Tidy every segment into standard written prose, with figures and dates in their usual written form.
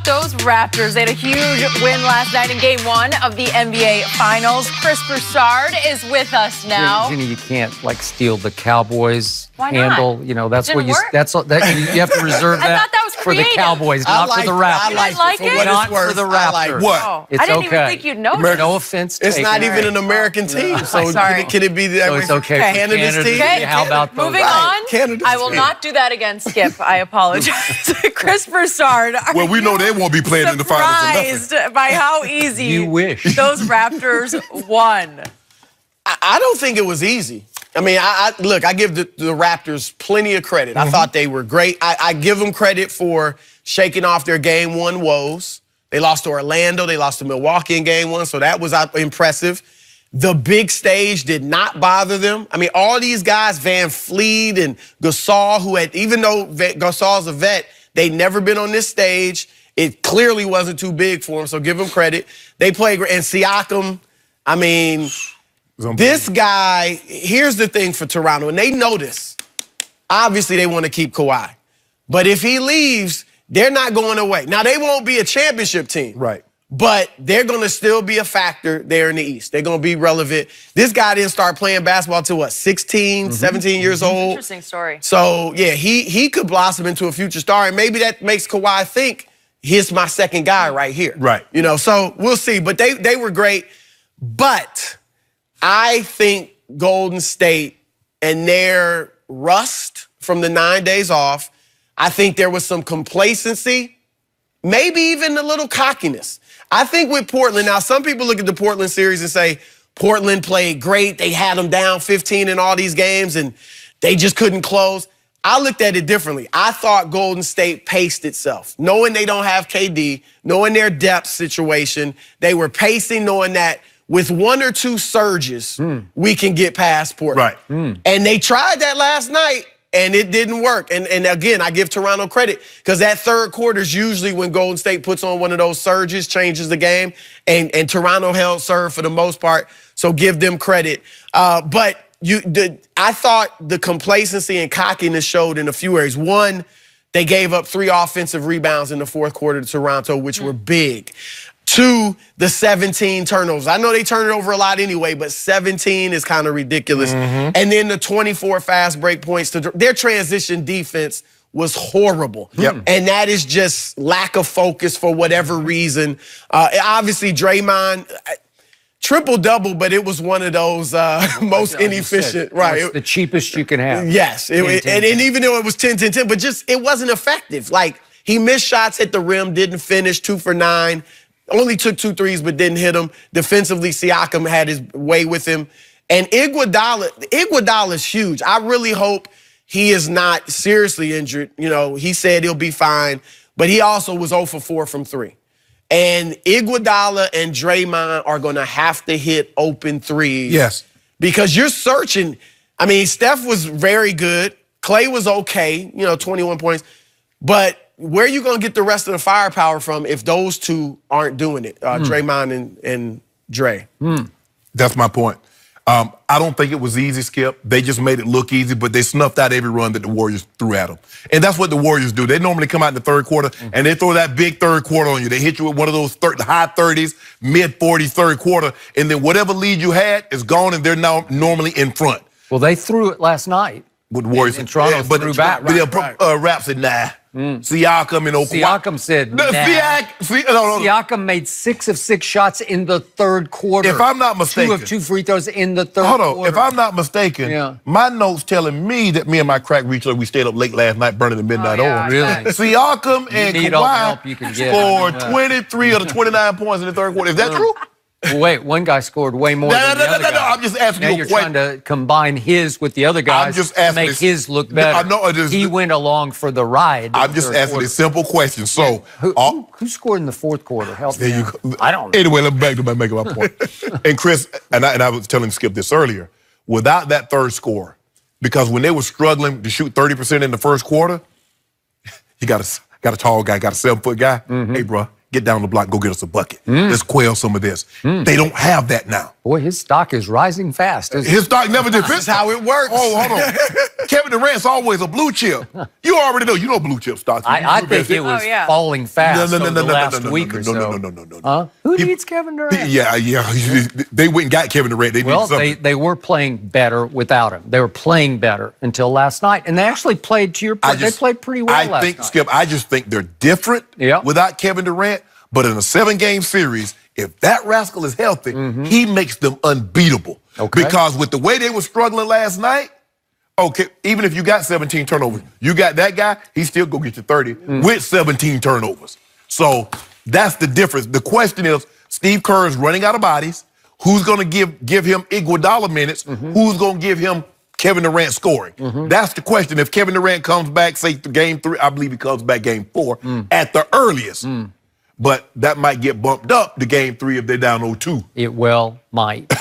about those Raptors? They had a huge win last night in Game 1 of the NBA Finals. Chris Broussard is with us now. Ginny, you can't steal the Cowboys handle. Not? You know that's what you. Work? That's you have to reserve I that, thought that was for the Cowboys, not for the Raptors. I like it. Not for the Raptors. What? Oh, It's I didn't okay. even think you'd know. No offense. It's taken. not even an American team, so can it be the So it's okay for Canada's Canada. team? Okay, How about those? moving Right. on? Canada's I will team. not do that again, Skip. I apologize. Chris Broussard, Well, we know they won't be playing in the finals or nothing. surprised by how easy You wish. those Raptors won. I don't think it was easy. I mean, look, I give the Raptors plenty of credit. I thought they were great. I give them credit for shaking off their Game 1 woes. They lost to Orlando. They lost to Milwaukee in Game 1, so that was impressive. The big stage did not bother them. I mean, all these guys, Van Fleet and Gasol, even though Gasol's a vet, they'd never been on this stage. It clearly wasn't too big for them, so give them credit. They played great. And Siakam, I mean, this guy, here's the thing for Toronto, and they know this. Obviously, they want to keep Kawhi. But if he leaves, they're not going away. Now, they won't be a championship team. Right. But they're going to still be a factor there in the East. They're going to be relevant. This guy didn't start playing basketball till, 16, 17 years old? Interesting story. So, yeah, he could blossom into a future star, and maybe that makes Kawhi think, here's my second guy right here. Right. You know, so we'll see. But they were great. But I think Golden State and their rust from the 9 days off, I think there was some complacency, maybe even a little cockiness. I think with Portland, now some people look at the Portland series and say, Portland played great. They had them down 15 in all these games and they just couldn't close. I looked at it differently. I thought Golden State paced itself. Knowing they don't have KD, knowing their depth situation, they were pacing, knowing that with one or two surges, we can get past Portland. Right. And they tried that last night, and it didn't work. And again, I give Toronto credit because that third quarter is usually when Golden State puts on one of those surges, changes the game, and Toronto held serve for the most part, so give them credit. But I thought the complacency and cockiness showed in a few areas. One, they gave up 3 offensive rebounds in the fourth quarter to Toronto, which were big. 2, the 17 turnovers. I know they turn it over a lot anyway, but 17 is kind of ridiculous. And then the 24 fast break points. Their transition defense was horrible. Yep. And that is just lack of focus for whatever reason. Obviously, Draymond, triple-double, but it was one of those most inefficient. Right. It's the cheapest you can have. Yes. And even though it was 10-10-10, but just it wasn't effective. Like, he missed shots at the rim, didn't finish, 2 for 9. Only took 2 threes, but didn't hit them. Defensively, Siakam had his way with him. And Iguodala is huge. I really hope he is not seriously injured. You know, he said he'll be fine, but he also was 0 for 4 from 3. And Iguodala and Draymond are going to have to hit open threes. Yes. Because you're searching. I mean, Steph was very good. Clay was okay, 21 points. But where are you going to get the rest of the firepower from if those two aren't doing it, Draymond and Dre? That's my point. I don't think it was easy, Skip. They just made it look easy, but they snuffed out every run that the Warriors threw at them. And that's what the Warriors do. They normally come out in the third quarter, and they throw that big third quarter on you. They hit you with one of those high 30s, mid-40s third quarter, and then whatever lead you had is gone, and they're now normally in front. Well, they threw it last night. With the Warriors. And Toronto threw back. Rap said, nah. Siakam and Kawhi. Siakam said, nah. Siakam made 6 of 6 shots in the third quarter. If I'm not mistaken. 2 of 2 free throws in the third quarter. quarter. If I'm not mistaken, my notes telling me that me and my crack reacher, we stayed up late last night burning the midnight oil. Really? Siakam and Kawhi scored 23 of the 29 points in the third quarter. Is that true? Wait, one guy scored way more than the other guy. No, I'm just asking you a question. Now you're trying to combine his with the other guys to make his look better. He went along for the ride. I'm just asking a simple question. So, who scored in the fourth quarter? Help me out. I don't know. Anyway, let me back to making my point. And Chris, and I was telling Skip this earlier, without that third score, because when they were struggling to shoot 30% in the first quarter, you got a tall guy, got a 7-foot guy. Hey, bro. Get down the block, go get us a bucket. Let's quell some of this. They don't have that now. Boy, his stock is rising fast. His stock never did. That's how it works. Oh, hold on. Kevin Durant's always a blue chip. You already know. You know blue chip stocks. I think it was falling fast over the last week or so. No. Who needs Kevin Durant? Yeah. They went and got Kevin Durant. They were playing better without him. They were playing better until last night, and they actually played, to your point, they played pretty well last night. Skip, I just think they're different without Kevin Durant, but in a 7-game series, if that rascal is healthy, he makes them unbeatable. Okay. Because with the way they were struggling last night, even if you got 17 turnovers, you got that guy, he still go get you 30 with 17 turnovers. So that's the difference. The question is, Steve Kerr is running out of bodies. Who's going to give him Iguodala minutes? Who's going to give him Kevin Durant scoring? That's the question. If Kevin Durant comes back, say, game 3, I believe he comes back game 4 at the earliest. But that might get bumped up to game 3 if they're down 0-2. It well might.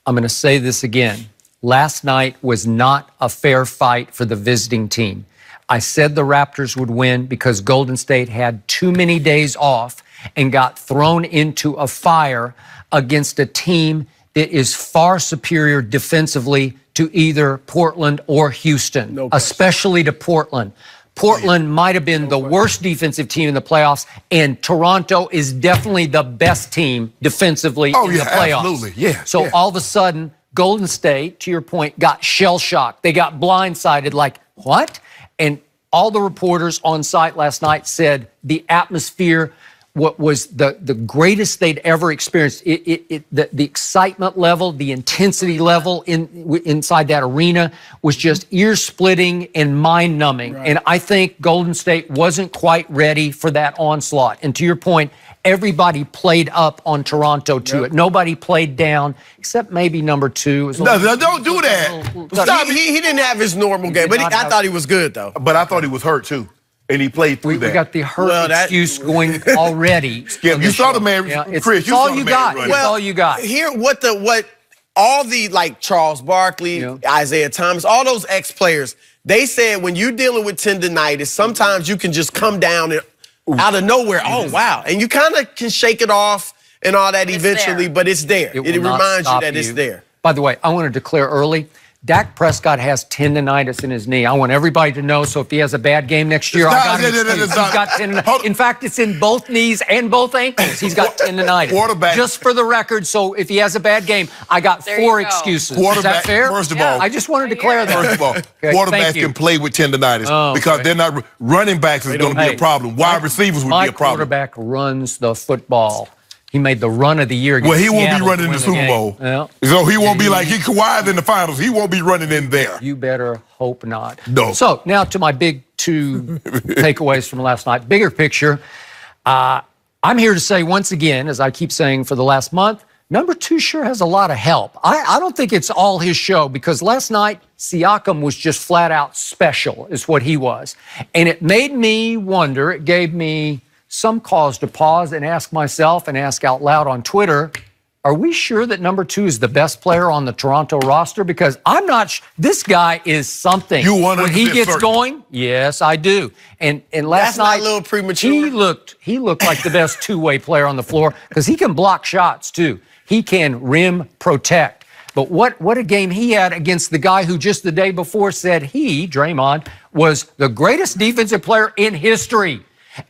I'm going to say this again. Last night was not a fair fight for the visiting team. I said the Raptors would win because Golden State had too many days off and got thrown into a fire against a team that is far superior defensively to either Portland or Houston, especially to Portland. Portland might have been the worst defensive team in the playoffs, and Toronto is definitely the best team defensively in the playoffs. Absolutely. Yeah. So all of a sudden, Golden State, to your point, got shell-shocked. They got blindsided, like, what? And all the reporters on site last night said the atmosphere was the greatest they'd ever experienced. The excitement level, the intensity level inside that arena was just ear-splitting and mind-numbing. Right. And I think Golden State wasn't quite ready for that onslaught. And to your point, everybody played up on Toronto to it. Nobody played down, except maybe number 2. No, don't do that. Stop. He didn't have his normal game, but I thought he was good, though. But I thought he was hurt, too. And he played through that. We got the hurt excuse going already. Skip, you saw the man, Chris. It's all you got. It's all you got. Here, what all the, like, Charles Barkley, Isaiah Thomas, all those ex-players, they said when you're dealing with tendonitis, sometimes you can just come down and out of nowhere. Oh, wow. And you kind of can shake it off and all that eventually, but it's there. It reminds you that it's there. By the way, I want to declare early, Dak Prescott has tendonitis in his knee. I want everybody to know, so if he has a bad game next year, he's got tendonitis. In fact, it's in both knees and both ankles. He's got tendonitis. Just for the record, so if he has a bad game, I got 4 excuses. Is that fair? First of all, I just want to declare that. First of all, quarterbacks can play with tendonitis because they're not running backs is going to be a problem. Wide receivers would be a problem. My quarterback runs the football. He made the run of the year. Well, he won't be running in the Super Bowl. So he won't be like he Kawhi in the finals. He won't be running in there. You better hope not. No. So now to my big 2 takeaways from last night. Bigger picture. I'm here to say once again, as I keep saying for the last month, number 2 sure has a lot of help. I don't think it's all his show because last night Siakam was just flat out special is what he was. And it made me wonder, it gave me some cause to pause and ask myself and ask out loud on Twitter, are we sure that number 2 is the best player on the Toronto roster? Because I'm not this guy is something. You want when he gets going? Yes, I do. And last night, a little premature. He looked like the best 2-way player on the floor because he can block shots too. He can rim protect. But what a game he had against the guy who just the day before said Draymond, was the greatest defensive player in history.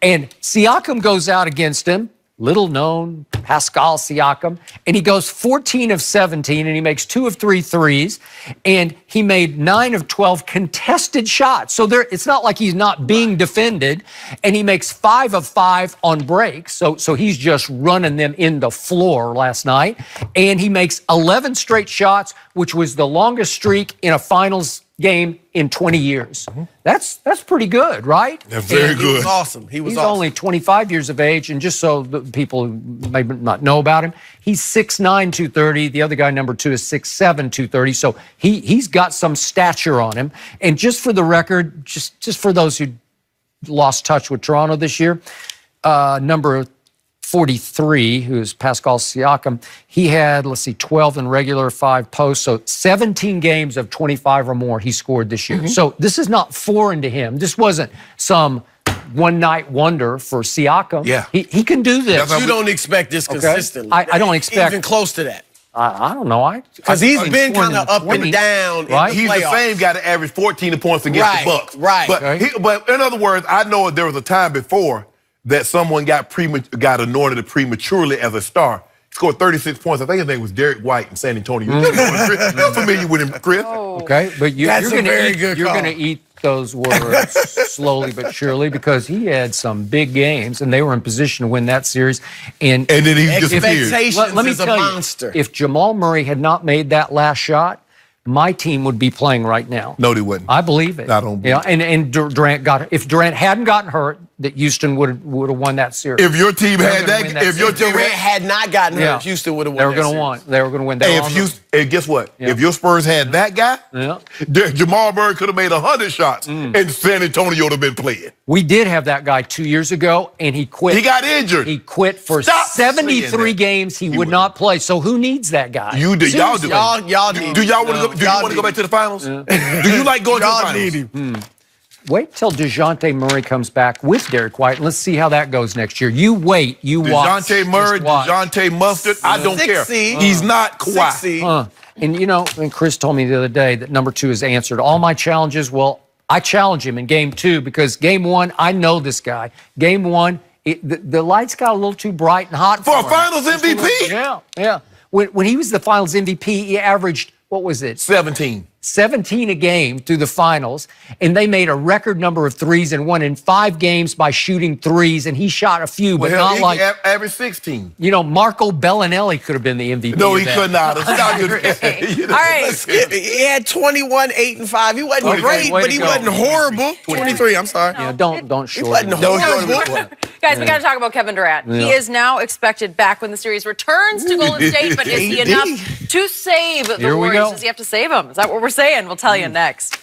And Siakam goes out against him, little known, Pascal Siakam, and he goes 14 of 17, and he makes 2 of 3 threes, and he made 9 of 12 contested shots. So it's not like he's not being defended, and he makes 5 of 5 on breaks. So he's just running them in the floor last night, and he makes 11 straight shots, which was the longest streak in a finals game in 20 years. That's pretty good, right? That's very good. He was awesome. He's only 25 years of age, and just so the people may not know about him, he's 6'9", 230. The other guy, number 2, is 6'7", 230. So he's got some stature on him. And just for the record, just for those who lost touch with Toronto this year, number 43, who's Pascal Siakam, he had, 12 in regular, 5 posts. So 17 games of 25 or more he scored this year. So this is not foreign to him. This wasn't some one-night wonder for Siakam. Yeah. He can do this. You don't expect this consistently. I don't expect. Even close to that. I don't know. Because he's I've been scoring kind in of the up and 20s, down right? in the He's the playoffs. same guy that averaged 14 points against the Bucks. Right. But, Okay. but in other words, I know there was a time before that someone got anointed prematurely as a star. He scored 36 points. I think his name was Derek White in San Antonio. You're familiar with him, Chris. Okay, but you're going to eat those words slowly but surely because he had some big games and they were in position to win that series. And then he disappeared. Expectations let me is a tell monster. you, if Jamal Murray had not made that last shot, my team would be playing right now. No, they wouldn't. I believe it. I don't believe it. And Durant if Durant hadn't gotten hurt, that Houston would have won that series. If your team had that, if your team Durant had not gotten hurt, Houston would have won. They were going to win. And guess what? If your Spurs had that guy, Jamal Murray could have made 100 shots, and San Antonio would have been playing. We did have that guy 2 years ago, and he quit. He got injured. He quit for 73 games. He would not play. So who needs that guy? You do. Y'all do. Y'all need. Do y'all want to go back to the finals? Do you like going to the finals? Need him. Wait till DeJounte Murray comes back with Derek White. Let's see how that goes next year. You wait. You watch. DeJounte Murray, DeJounte Mustard. I don't care. He's not Kawhi. And and Chris told me the other day that number 2 has answered all my challenges. Well, I challenge him in game 2 because game 1, I know this guy. Game 1, the lights got a little too bright and hot for a finals MVP. Yeah. When he was the finals MVP, he averaged, what was it? 17 a game through the finals, and they made a record number of threes and won in 5 games by shooting threes, and he shot a few, but not like average 16. Marco Bellinelli could have been the MVP. No, he could not. All right. He had 21, 8, and 5. He wasn't great, but he wasn't horrible. 23, I'm sorry. Yeah, don't short. He wasn't horrible. Guys, we got to talk about Kevin Durant. Yeah. He is now expected back when the series returns to Golden State, but is he enough to save the Warriors? Does he have to save them? Is that what we're saying? We'll tell you next.